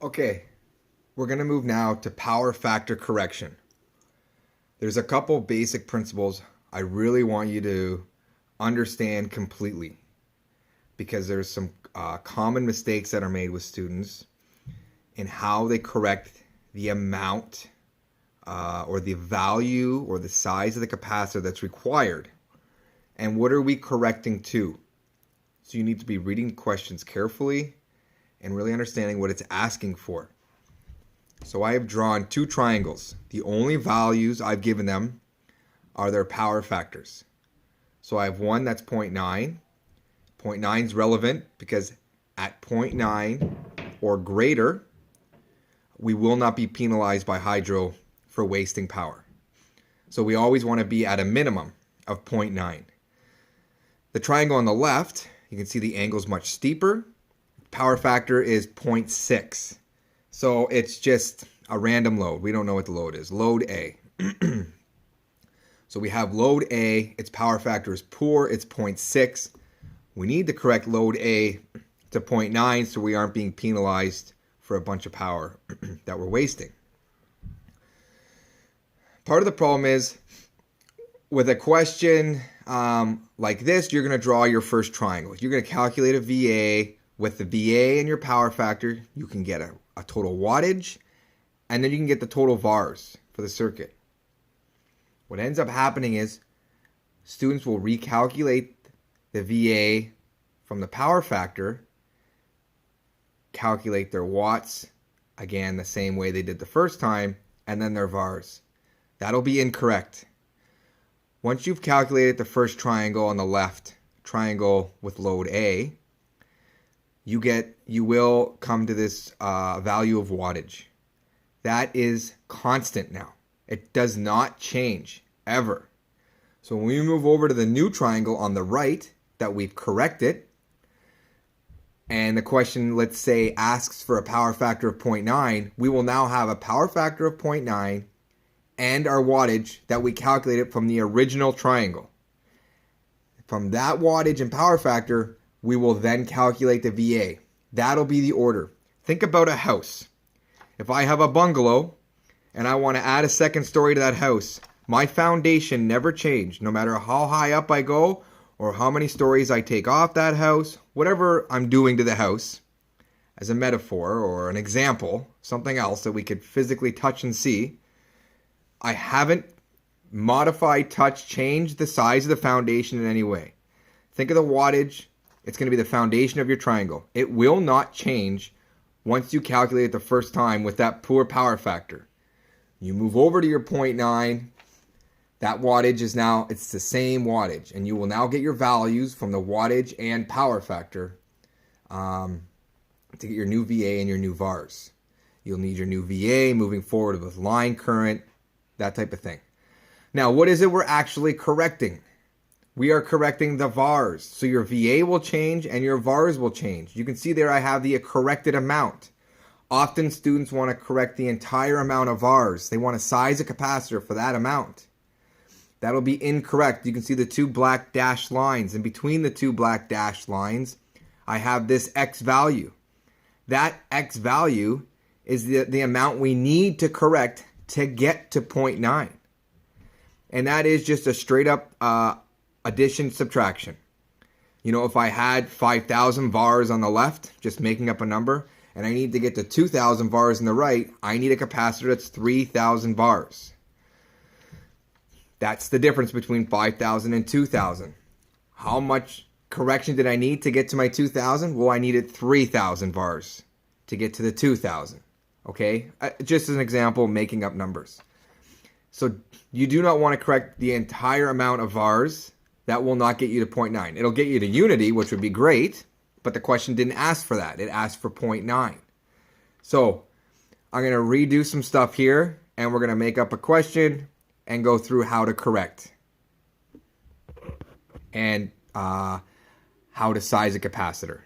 Okay, we're going to move now to power factor correction. There's a couple basic principles I really want you to understand completely because there's some common mistakes that are made with students in how they correct the amount or the value or the size of the capacitor that's required. And what are we correcting to? So you need to be reading questions carefully and really understanding what it's asking for. So I have drawn two triangles. The only values I've given them are their power factors. So I have one that's 0.9. 0.9 is relevant because at 0.9 or greater, we will not be penalized by hydro for wasting power. So we always want to be at a minimum of 0.9. The triangle on the left, you can see the angle is much steeper. Power factor is 0.6. So it's just a random load. We don't know what the load is. Load A. So we have load A. Its power factor is poor. It's 0.6. We need to correct load A to 0.9 so we aren't being penalized for a bunch of power that we're wasting. Part of the problem is with a question like this, you're going to draw your first triangle. You're going to calculate a VA. With the VA and your power factor, you can get a total wattage, and then you can get the total VARs for the circuit. What ends up happening is students will recalculate the VA from the power factor, calculate their watts, again, the same way they did the first time, and then their VARs. That'll be incorrect. Once you've calculated the first triangle on the left, triangle with load A, you will come to this value of wattage. That is constant now. It does not change ever. So when we move over to the new triangle on the right that we've corrected, and the question, let's say, asks for a power factor of 0.9, we will now have a power factor of 0.9 and our wattage that we calculated from the original triangle. From that wattage and power factor, we will then calculate the VA. That'll be the order. Think about a house. If I have a bungalow and I want to add a second story to that house, my foundation never changed. No matter how high up I go or how many stories I take off that house, whatever I'm doing to the house, as a metaphor or an example, something else that we could physically touch and see, I haven't modified, touched, changed the size of the foundation in any way. Think of the wattage. It's going to be the foundation of your triangle. It will not change once you calculate it the first time with that poor power factor. You move over to your 0.9. That wattage is now, it's the same wattage. And you will now get your values from the wattage and power factor to get your new VA and your new VARs. You'll need your new VA moving forward with line current, that type of thing. Now, what is it we're actually correcting? We are correcting the VARs. So your VA will change and your VARs will change. You can see there I have the corrected amount. Often students want to correct the entire amount of VARs. They want to size a capacitor for that amount. That'll be incorrect. You can see the two black dashed lines. And between the two black dashed lines, I have this X value. That X value is the amount we need to correct to get to 0.9. And that is just a straight up addition, subtraction. You know, if I had 5,000 VARs on the left, just making up a number, and I need to get to 2,000 VARs on the right, I need a capacitor that's 3,000 VARs. That's the difference between 5,000 and 2,000. How much correction did I need to get to my 2,000? Well, I needed 3,000 VARs to get to the 2,000. Okay? Just as an example, making up numbers. So you do not want to correct the entire amount of VARs. That will not get you to 0.9. It'll get you to unity, which would be great, but the question didn't ask for that. It asked for 0.9. So I'm going to redo some stuff here, and we're going to make up a question and go through how to correct and how to size a capacitor.